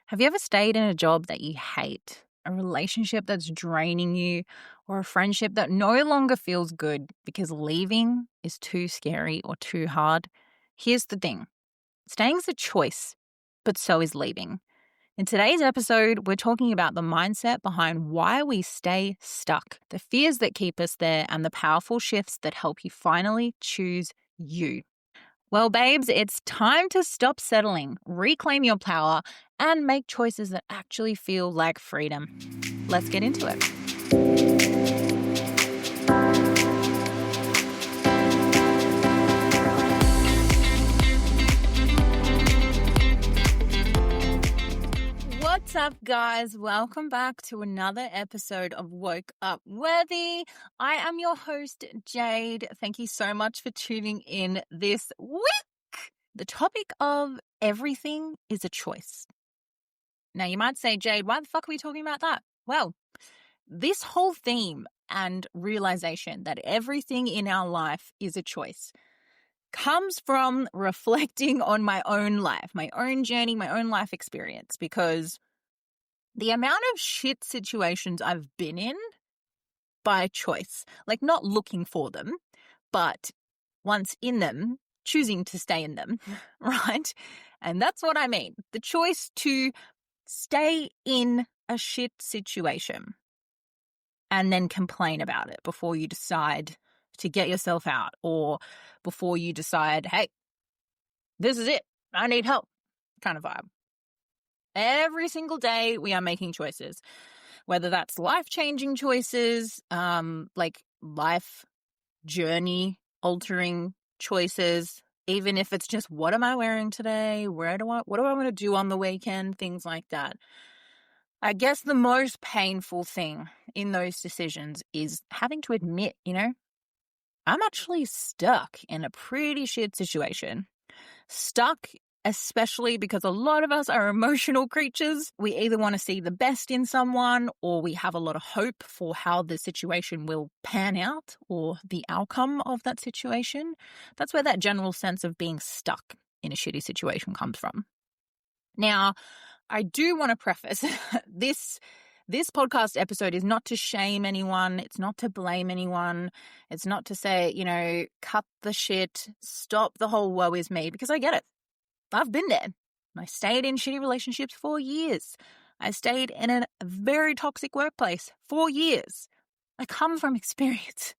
Have you ever stayed in a job that you hate, a relationship that's draining you, or a friendship that no longer feels good because leaving is too scary or too hard? Here's the thing, staying's a choice, but so is leaving. In today's episode, we're talking about the mindset behind why we stay stuck, the fears that keep us there, and the powerful shifts that help you finally choose you. Well, babes, it's time to stop settling, reclaim your power, and make choices that actually feel like freedom. Let's get into it. What's up, guys? Welcome back to another episode of Woke Up Worthy. I am your host, Jade. Thank you so much for tuning in this week. The topic of everything is a choice. Now, you might say, Jade, why the fuck are we talking about that? Well, this whole theme and realization that everything in our life is a choice comes from reflecting on my own life, my own journey, my own life experience, because the amount of shit situations I've been in by choice, like not looking for them, but once in them, choosing to stay in them, right? And that's what I mean. The choice to stay in a shit situation and then complain about it before you decide to get yourself out, or before you decide, hey, this is it, I need help, kind of vibe. Every single day we are making choices, whether that's life-changing choices, like life journey altering choices, even if it's just what am I wearing today, what do I want to do on the weekend, things like that. I guess the most painful thing in those decisions is having to admit, I'm actually stuck in a pretty shit situation. Stuck, especially because a lot of us are emotional creatures. We either want to see the best in someone, or we have a lot of hope for how the situation will pan out or the outcome of that situation. That's where that general sense of being stuck in a shitty situation comes from. Now, I do want to preface this podcast episode is not to shame anyone. It's not to blame anyone. It's not to say, cut the shit, stop the whole woe is me, because I get it. I've been there. I stayed in shitty relationships for years. I stayed in a very toxic workplace for years. I come from experience.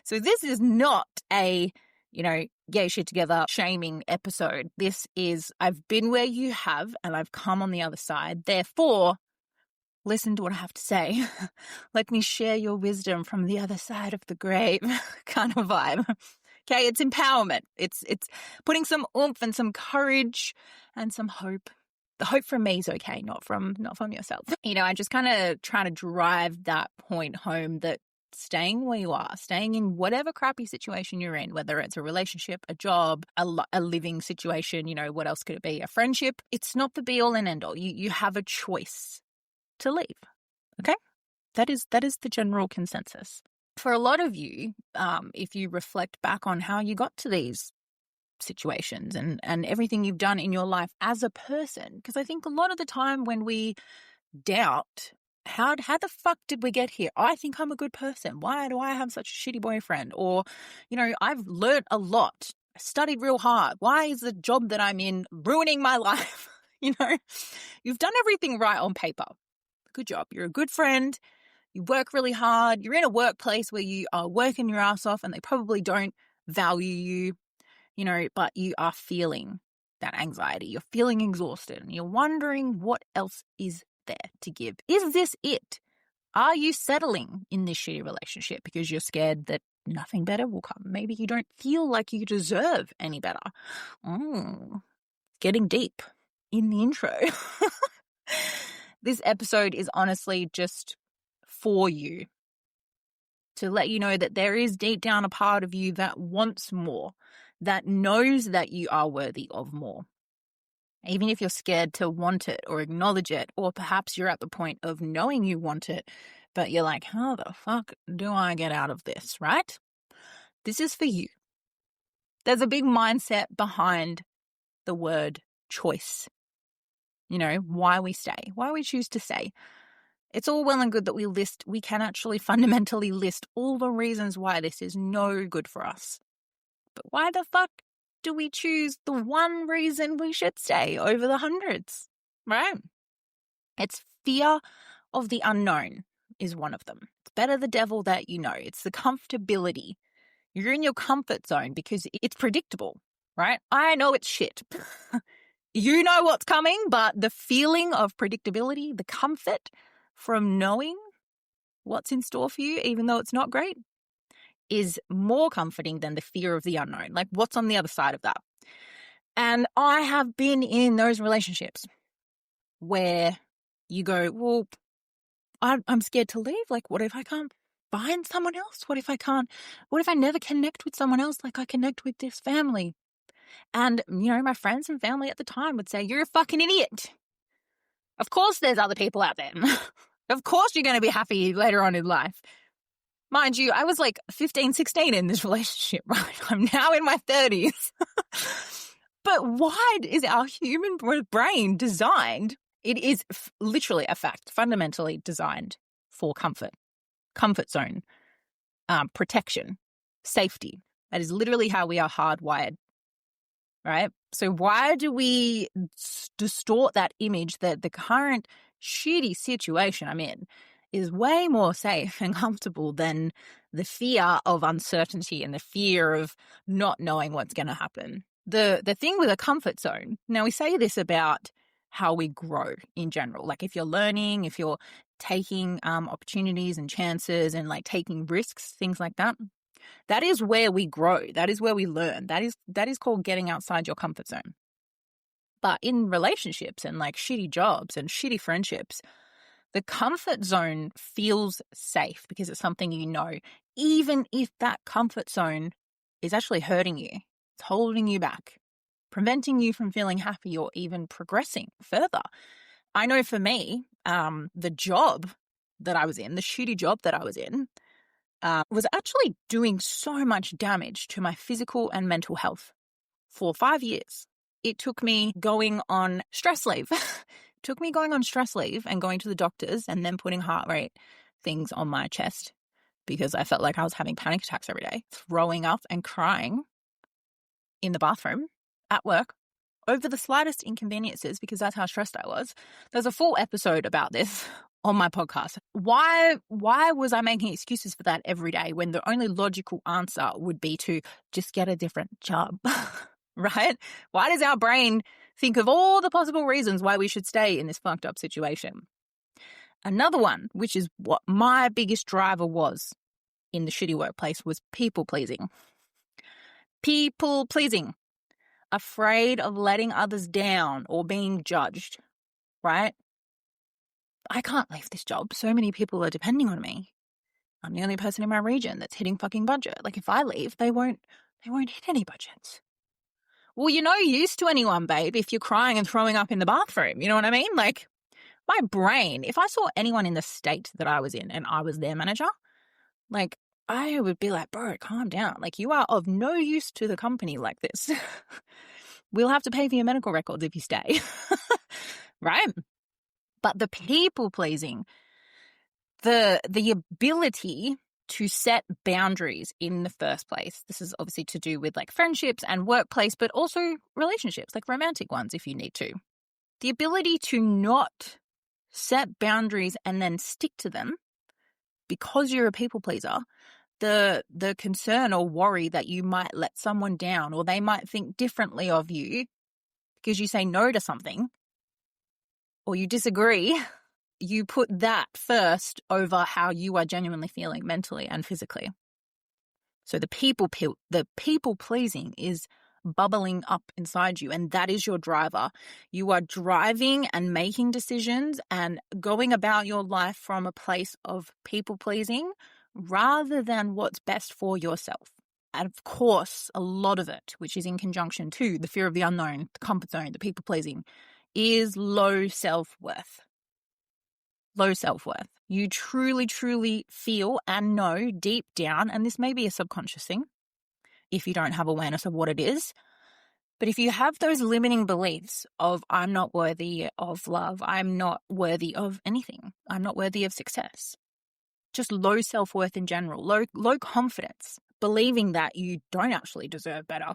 So this is not a, get your shit together shaming episode. This is, I've been where you have and I've come on the other side. Therefore, listen to what I have to say. Let me share your wisdom from the other side of the grave kind of vibe. Okay, it's empowerment. It's putting some oomph and some courage and some hope. The hope from me is okay, not from yourself. I just kind of try to drive that point home, that staying where you are, staying in whatever crappy situation you're in, whether it's a relationship, a job, a living situation, what else could it be? A friendship. It's not the be all and end all. You have a choice to leave. Okay? That is the general consensus. For a lot of you, if you reflect back on how you got to these situations and everything you've done in your life as a person, because I think a lot of the time when we doubt, how the fuck did we get here? I think I'm a good person. Why do I have such a shitty boyfriend? Or, I've learned a lot, studied real hard. Why is the job that I'm in ruining my life? You've done everything right on paper. Good job. You're a good friend. You work really hard. You're in a workplace where you are working your ass off and they probably don't value you, but you are feeling that anxiety. You're feeling exhausted and you're wondering what else is there to give. Is this it? Are you settling in this shitty relationship because you're scared that nothing better will come? Maybe you don't feel like you deserve any better. Getting deep in the intro. This episode is honestly just for you, to let you know that there is deep down a part of you that wants more, that knows that you are worthy of more. Even if you're scared to want it or acknowledge it, or perhaps you're at the point of knowing you want it, but you're like, how the fuck do I get out of this, right? This is for you. There's a big mindset behind the word choice. why we stay, why we choose to stay. It's all well and good that we can actually fundamentally list all the reasons why this is no good for us. But why the fuck do we choose the one reason we should stay over the hundreds, right? It's fear of the unknown is one of them. It's better the devil that you know. It's the comfortability. You're in your comfort zone because it's predictable, right? I know it's shit. You know what's coming, but the feeling of predictability, the comfort from knowing what's in store for you, even though it's not great, is more comforting than the fear of the unknown. Like, what's on the other side of that? And I have been in those relationships where you go, well, I'm scared to leave. Like, what if I can't find someone else? What if I never connect with someone else like I connect with this family? And, my friends and family at the time would say, you're a fucking idiot. Of course there's other people out there. Of course you're going to be happy later on in life. Mind you, I was like 15, 16 in this relationship, right? I'm now in my 30s. But why is our human brain designed? It is literally a fact, fundamentally designed for comfort zone, protection, safety. That is literally how we are hardwired, right? So why do we distort that image that the current shitty situation I'm in is way more safe and comfortable than the fear of uncertainty and the fear of not knowing what's going to happen? The thing with a comfort zone, now we say this about how we grow in general. Like if you're learning, if you're taking opportunities and chances and like taking risks, things like that, that is where we grow. That is where we learn. That is called getting outside your comfort zone. But in relationships and like shitty jobs and shitty friendships, the comfort zone feels safe because it's something you know, even if that comfort zone is actually hurting you. It's holding you back, preventing you from feeling happy or even progressing further. I know for me, the job that I was in, the shitty job that I was in, was actually doing so much damage to my physical and mental health for 5 years. It took me going on stress leave. And going to the doctors and then putting heart rate things on my chest because I felt like I was having panic attacks every day, throwing up and crying in the bathroom at work over the slightest inconveniences because that's how stressed I was. There's a full episode about this on my podcast. Why was I making excuses for that every day when the only logical answer would be to just get a different job, right? Why does our brain think of all the possible reasons why we should stay in this fucked up situation? Another one, which is what my biggest driver was in the shitty workplace, was people pleasing. People pleasing. Afraid of letting others down or being judged, right? I can't leave this job. So many people are depending on me. I'm the only person in my region that's hitting fucking budget. Like if I leave, they won't hit any budgets. Well, you're no use to anyone, babe, if you're crying and throwing up in the bathroom. You know what I mean? Like my brain, if I saw anyone in the state that I was in and I was their manager, like I would be like, bro, calm down. Like you are of no use to the company like this. We'll have to pay for your medical records if you stay. Right? But the people pleasing, the ability to set boundaries in the first place. This is obviously to do with like friendships and workplace, but also relationships, like romantic ones if you need to. The ability to not set boundaries and then stick to them because you're a people pleaser. The concern or worry that you might let someone down or they might think differently of you because you say no to something or you disagree, you put that first over how you are genuinely feeling mentally and physically. So the people pleasing is bubbling up inside you, and that is your driver. You are driving and making decisions and going about your life from a place of people pleasing rather than what's best for yourself. And of course, a lot of it, which is in conjunction to the fear of the unknown, the comfort zone, the people pleasing, is low self-worth. Low self-worth. You truly, truly feel and know deep down, and this may be a subconscious thing if you don't have awareness of what it is, But if you have those limiting beliefs of I'm not worthy of love, I'm not worthy of anything, I'm not worthy of success, just low self-worth in general, low confidence, believing that you don't actually deserve better,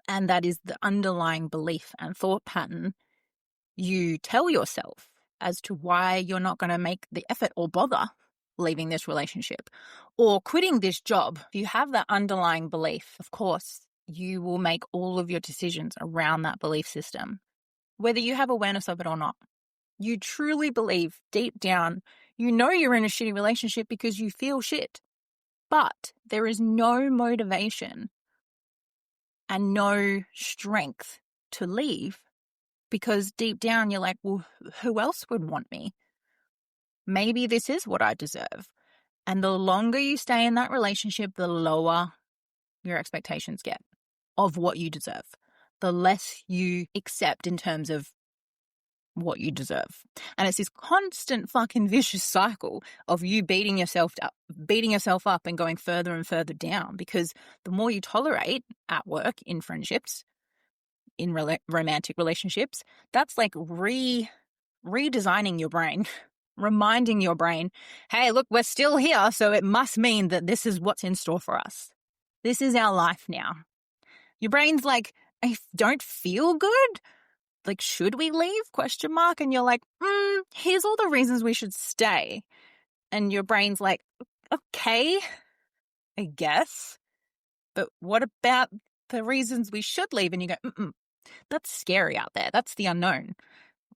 and that is the underlying belief and thought pattern you tell yourself as to why you're not going to make the effort or bother leaving this relationship or quitting this job. If you have that underlying belief, of course, you will make all of your decisions around that belief system, whether you have awareness of it or not. You truly believe deep down, you know you're in a shitty relationship because you feel shit, but there is no motivation and no strength to leave because deep down you're like, well, who else would want me? Maybe this is what I deserve. And the longer you stay in that relationship, the lower your expectations get of what you deserve, the less you accept in terms of what you deserve. And it's this constant fucking vicious cycle of you beating yourself up and going further and further down, because the more you tolerate at work, in friendships, in romantic relationships, that's like redesigning your brain, reminding your brain, hey, look, we're still here, so it must mean that this is what's in store for us. This is our life now. Your brain's like, I don't feel good. Like, should we leave? ? And you're like, here's all the reasons we should stay. And your brain's like, okay, I guess. But what about the reasons we should leave? And you go, that's scary out there. That's the unknown.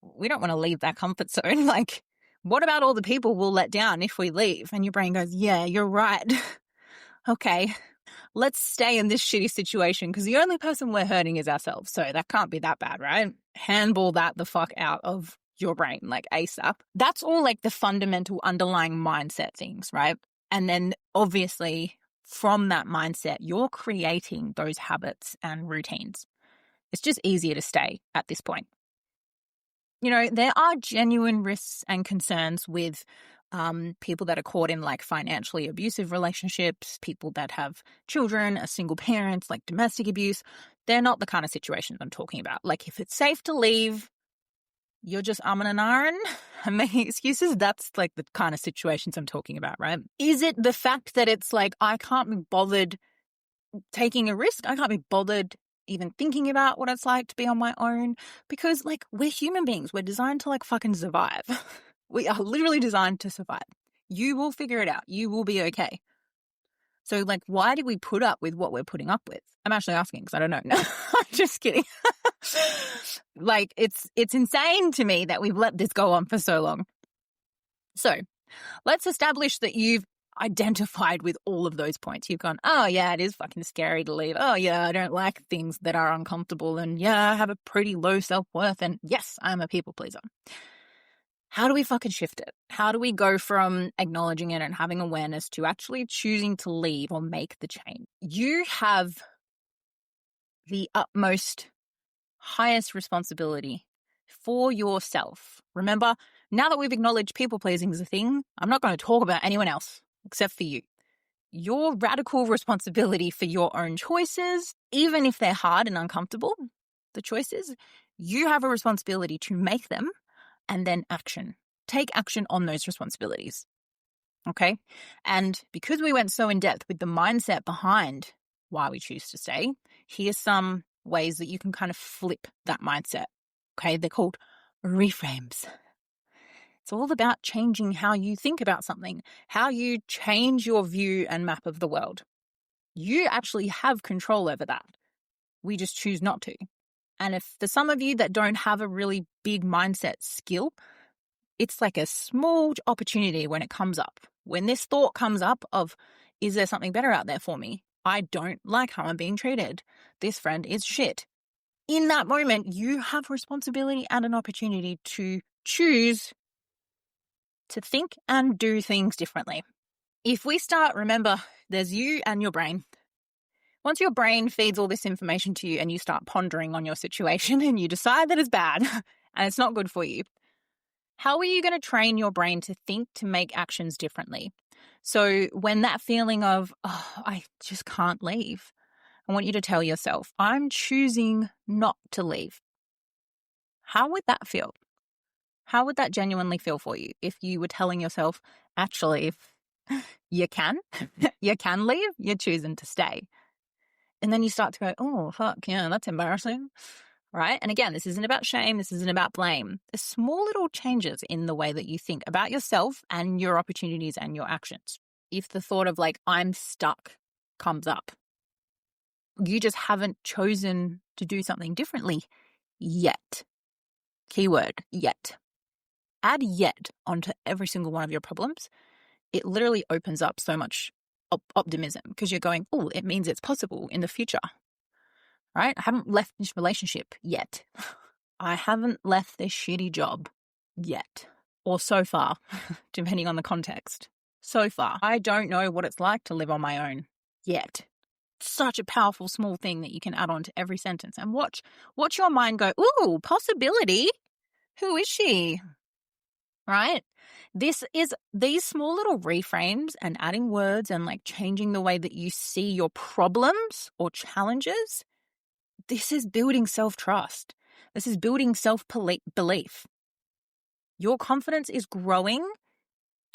We don't want to leave that comfort zone. Like, what about all the people we'll let down if we leave? And your brain goes, yeah, you're right. Okay, let's stay in this shitty situation because the only person we're hurting is ourselves. So that can't be that bad, right? Handball that the fuck out of your brain, like ASAP. That's all like the fundamental underlying mindset things, right? And then obviously from that mindset, you're creating those habits and routines. It's just easier to stay at this point. You know, there are genuine risks and concerns with people that are caught in like financially abusive relationships, people that have children, are single parents, like domestic abuse. They're not the kind of situations I'm talking about. Like if it's safe to leave, you're just and ahhing and making excuses. That's like the kind of situations I'm talking about, right? Is it the fact that it's like, I can't be bothered taking a risk? I can't be bothered even thinking about what it's like to be on my own? Because like we're human beings. We're designed to like fucking survive. We are literally designed to survive. You will figure it out. You will be okay. So like, why do we put up with what we're putting up with? I'm actually asking because I don't know. No, I'm just kidding. Like it's insane to me that we've let this go on for so long. So let's establish that you've identified with all of those points. You've gone, oh yeah, it is fucking scary to leave. Oh yeah, I don't like things that are uncomfortable. And yeah, I have a pretty low self-worth. And yes, I'm a people pleaser. How do we fucking shift it? How do we go from acknowledging it and having awareness to actually choosing to leave or make the change? You have the utmost, highest responsibility for yourself. Remember, now that we've acknowledged people pleasing is a thing, I'm not going to talk about anyone else except for you. Your radical responsibility for your own choices, even if they're hard and uncomfortable, the choices, you have a responsibility to make them and then action. Take action on those responsibilities. Okay? And because we went so in depth with the mindset behind why we choose to stay, here's some ways that you can kind of flip that mindset. Okay? They're called reframes. It's all about changing how you think about something, how you change your view and map of the world. You actually have control over that. We just choose not to. And if for some of you that don't have a really big mindset skill, it's like a small opportunity when it comes up. When this thought comes up of, is there something better out there for me? I don't like how I'm being treated. This friend is shit. In that moment, you have responsibility and an opportunity to choose to think and do things differently. If we start, remember, there's you and your brain. Once your brain feeds all this information to you and you start pondering on your situation and you decide that it's bad and it's not good for you, how are you going to train your brain to think, to make actions differently? So when that feeling of, oh, I just can't leave, I want you to tell yourself, I'm choosing not to leave. How would that feel? How would that genuinely feel for you if you were telling yourself, actually, if you can, you can leave, you're choosing to stay. And then you start to go, oh, fuck, yeah, that's embarrassing, right? And again, this isn't about shame. This isn't about blame. There's small little changes in the way that you think about yourself and your opportunities and your actions. If the thought of like, I'm stuck comes up, you just haven't chosen to do something differently yet. Keyword, yet. Add yet onto every single one of your problems. It literally opens up so much optimism because you're going, oh, it means it's possible in the future, right? I haven't left this relationship yet. I haven't left this shitty job yet, or so far, depending on the context. So far, I don't know what it's like to live on my own yet. Such a powerful small thing that you can add on to every sentence and watch your mind go, ooh, possibility. Who is she? Right? These small little reframes and adding words and like changing the way that you see your problems or challenges. This is building self-trust. This is building self-belief. Your confidence is growing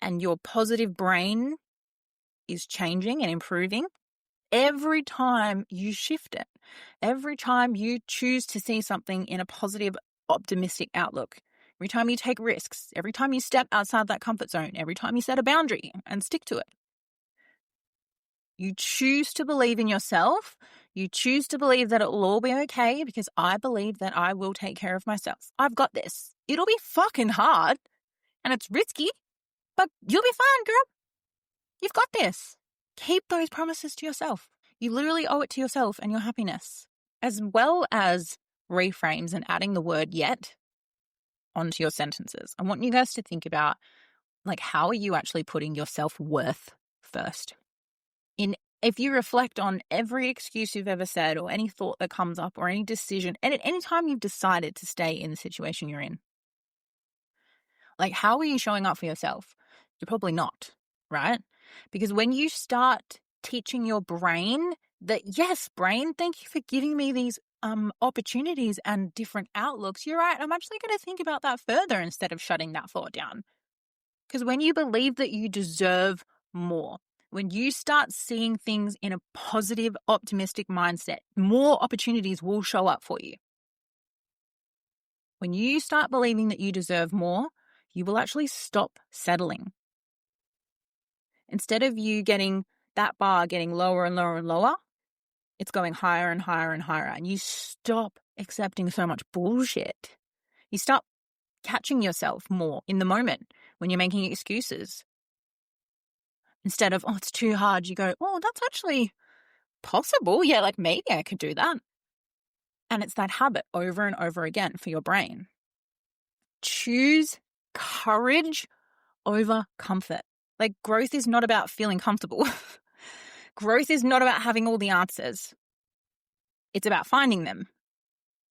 and your positive brain is changing and improving every time you shift it. Every time you choose to see something in a positive, optimistic outlook. Every time you take risks, every time you step outside that comfort zone, every time you set a boundary and stick to it. You choose to believe in yourself. You choose to believe that it will all be okay because I believe that I will take care of myself. I've got this. It'll be fucking hard and it's risky, but you'll be fine, girl. You've got this. Keep those promises to yourself. You literally owe it to yourself and your happiness, as well as reframes and adding the word yet onto your sentences. I want you guys to think about, like, how are you actually putting your self-worth first? If you reflect on every excuse you've ever said or any thought that comes up or any decision, and at any time you've decided to stay in the situation you're in, like, how are you showing up for yourself? You're probably not, right? Because when you start teaching your brain that, yes, brain, thank you for giving me these opportunities and different outlooks. You're right. I'm actually going to think about that further instead of shutting that thought down. Because when you believe that you deserve more, when you start seeing things in a positive, optimistic mindset, more opportunities will show up for you. When you start believing that you deserve more, you will actually stop settling. Instead of you getting that bar getting lower and lower and lower, it's going higher and higher and higher. And you stop accepting so much bullshit. You start catching yourself more in the moment when you're making excuses. Instead of, oh, it's too hard, you go, oh, that's actually possible. Yeah, like maybe I could do that. And it's that habit over and over again for your brain. Choose courage over comfort. Like, growth is not about feeling comfortable. Growth is not about having all the answers. It's about finding them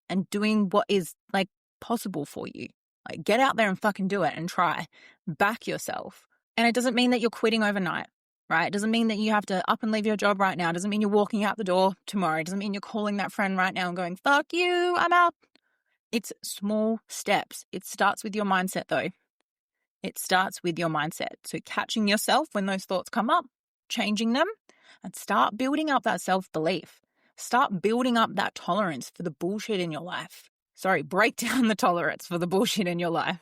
and doing what is like possible for you. Like, get out there and fucking do it and try. Back yourself. And it doesn't mean that you're quitting overnight, right? It doesn't mean that you have to up and leave your job right now. It doesn't mean you're walking out the door tomorrow. It doesn't mean you're calling that friend right now and going, fuck you, I'm out. It's small steps. It starts with your mindset though. It starts with your mindset. So catching yourself when those thoughts come up, changing them, and start building up that self-belief. Start building up that tolerance for the bullshit in your life. Break down the tolerance for the bullshit in your life.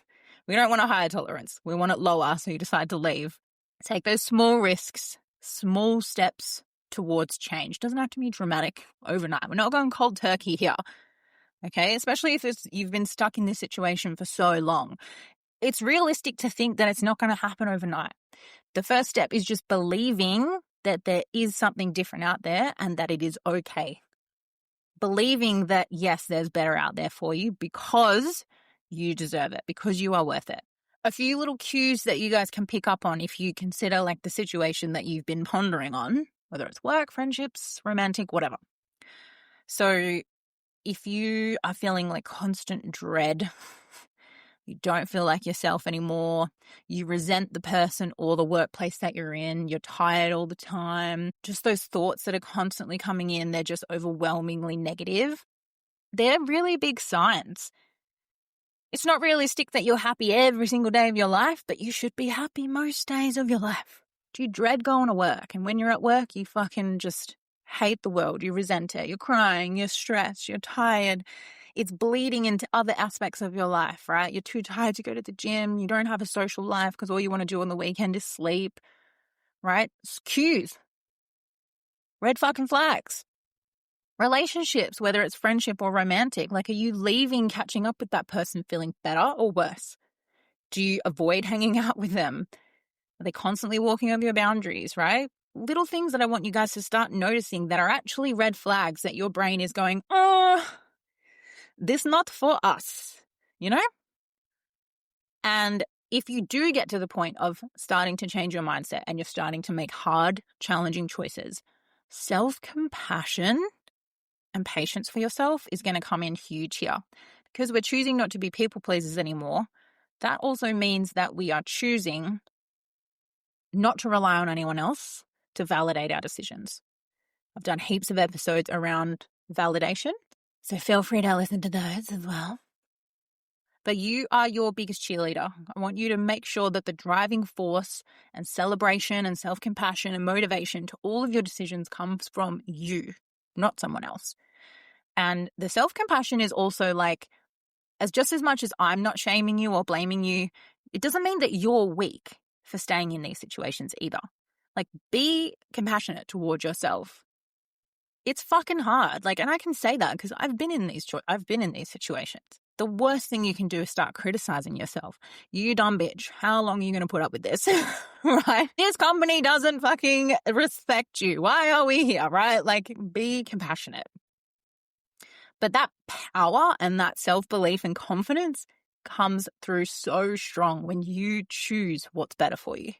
We don't want a higher tolerance. We want it lower, so you decide to leave. Take those small risks, small steps towards change. Doesn't have to be dramatic overnight. We're not going cold turkey here, okay? Especially if you've been stuck in this situation for so long. It's realistic to think that it's not going to happen overnight. The first step is just believing that there is something different out there and that it is okay. Believing that, yes, there's better out there for you because you deserve it, because you are worth it. A few little cues that you guys can pick up on if you consider like the situation that you've been pondering on, whether it's work, friendships, romantic, whatever. So if you are feeling like constant dread, You don't feel like yourself anymore. You resent the person or the workplace that you're in. You're tired all the time. Just those thoughts that are constantly coming in, they're just overwhelmingly negative. They're really big signs. It's not realistic that you're happy every single day of your life, but you should be happy most days of your life. Do you dread going to work? And when you're at work, you fucking just hate the world. You resent it. You're crying. You're stressed. You're tired. It's bleeding into other aspects of your life, right? You're too tired to go to the gym. You don't have a social life because all you want to do on the weekend is sleep, right? It's cues. Red fucking flags. Relationships, whether it's friendship or romantic, like, are you leaving, catching up with that person feeling better or worse? Do you avoid hanging out with them? Are they constantly walking over your boundaries, right? Little things that I want you guys to start noticing that are actually red flags that your brain is going, oh, this not for us, you know? And if you do get to the point of starting to change your mindset and you're starting to make hard, challenging choices, self-compassion and patience for yourself is going to come in huge here. Because we're choosing not to be people pleasers anymore, that also means that we are choosing not to rely on anyone else to validate our decisions. I've done heaps of episodes around validation, so feel free to listen to those as well. But you are your biggest cheerleader. I want you to make sure that the driving force and celebration and self-compassion and motivation to all of your decisions comes from you, not someone else. And the self-compassion is also like, as just as much as I'm not shaming you or blaming you, it doesn't mean that you're weak for staying in these situations either. Like, be compassionate towards yourself. It's fucking hard. Like, and I can say that because I've been in these situations. The worst thing you can do is start criticizing yourself. You dumb bitch. How long are you going to put up with this? Right? This company doesn't fucking respect you. Why are we here? Right? Like, be compassionate. But that power and that self-belief and confidence comes through so strong when you choose what's better for you.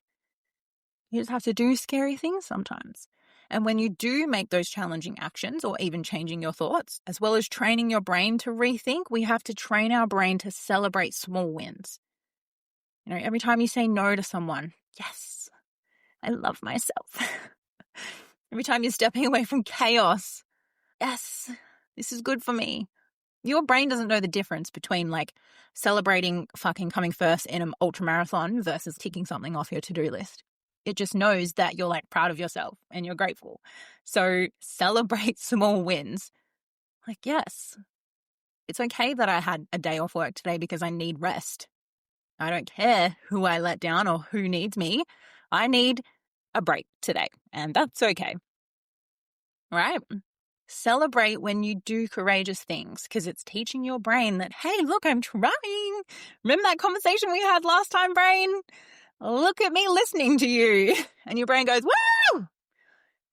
You just have to do scary things sometimes. And when you do make those challenging actions or even changing your thoughts, as well as training your brain to rethink, we have to train our brain to celebrate small wins. You know, every time you say no to someone, yes, I love myself. Every time you're stepping away from chaos, yes, this is good for me. Your brain doesn't know the difference between like celebrating fucking coming first in an ultra marathon versus ticking something off your to-do list. It just knows that you're like proud of yourself and you're grateful. So celebrate small wins. Like, yes, it's okay that I had a day off work today because I need rest. I don't care who I let down or who needs me. I need a break today, and that's okay. All right? Celebrate when you do courageous things because it's teaching your brain that, hey, look, I'm trying. Remember that conversation we had last time, brain? Look at me listening to you. And your brain goes, woo!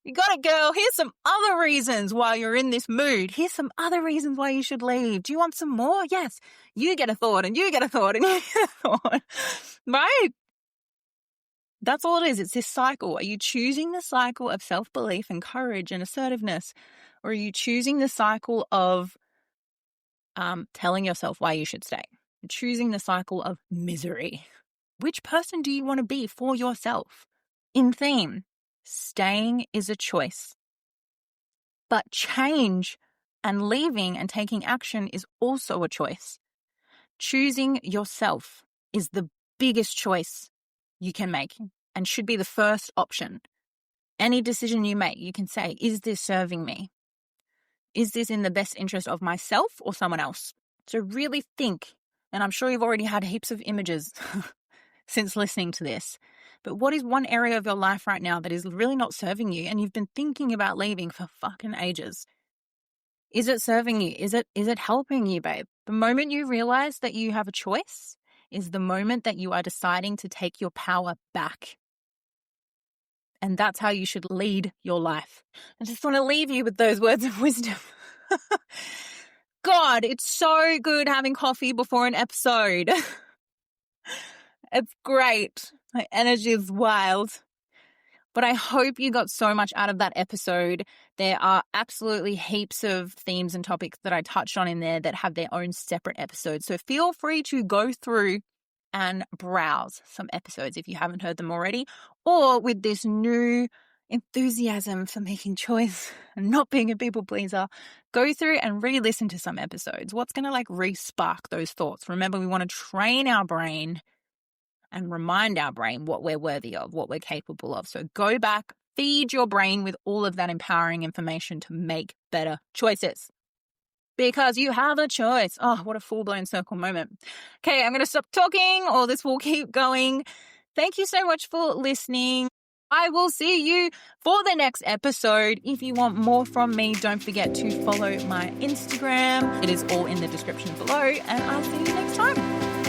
You got it, girl. Here's some other reasons why you're in this mood. Here's some other reasons why you should leave. Do you want some more? Yes. You get a thought and you get a thought and you get a thought. Right? That's all it is. It's this cycle. Are you choosing the cycle of self-belief and courage and assertiveness? Or are you choosing the cycle of telling yourself why you should stay? You're choosing the cycle of misery. Which person do you want to be for yourself? In theme, staying is a choice. But change and leaving and taking action is also a choice. Choosing yourself is the biggest choice you can make and should be the first option. Any decision you make, you can say, is this serving me? Is this in the best interest of myself or someone else? So really think, and I'm sure you've already had heaps of images since listening to this, but what is one area of your life right now that is really not serving you and you've been thinking about leaving for fucking ages? Is it serving you? Is it helping you, babe? The moment you realize that you have a choice is the moment that you are deciding to take your power back. And that's how you should lead your life. I just want to leave you with those words of wisdom. God, it's so good having coffee before an episode. It's great. My energy is wild. But I hope you got so much out of that episode. There are absolutely heaps of themes and topics that I touched on in there that have their own separate episodes. So feel free to go through and browse some episodes if you haven't heard them already, or with this new enthusiasm for making choice and not being a people pleaser, go through and re-listen to some episodes. What's going to re-spark those thoughts? Remember, we want to train our brain and remind our brain what we're worthy of, what we're capable of. So go back, feed your brain with all of that empowering information to make better choices. Because you have a choice. Oh, what a full-blown circle moment. Okay, I'm going to stop talking or this will keep going. Thank you so much for listening. I will see you for the next episode. If you want more from me, don't forget to follow my Instagram. It is all in the description below, and I'll see you next time.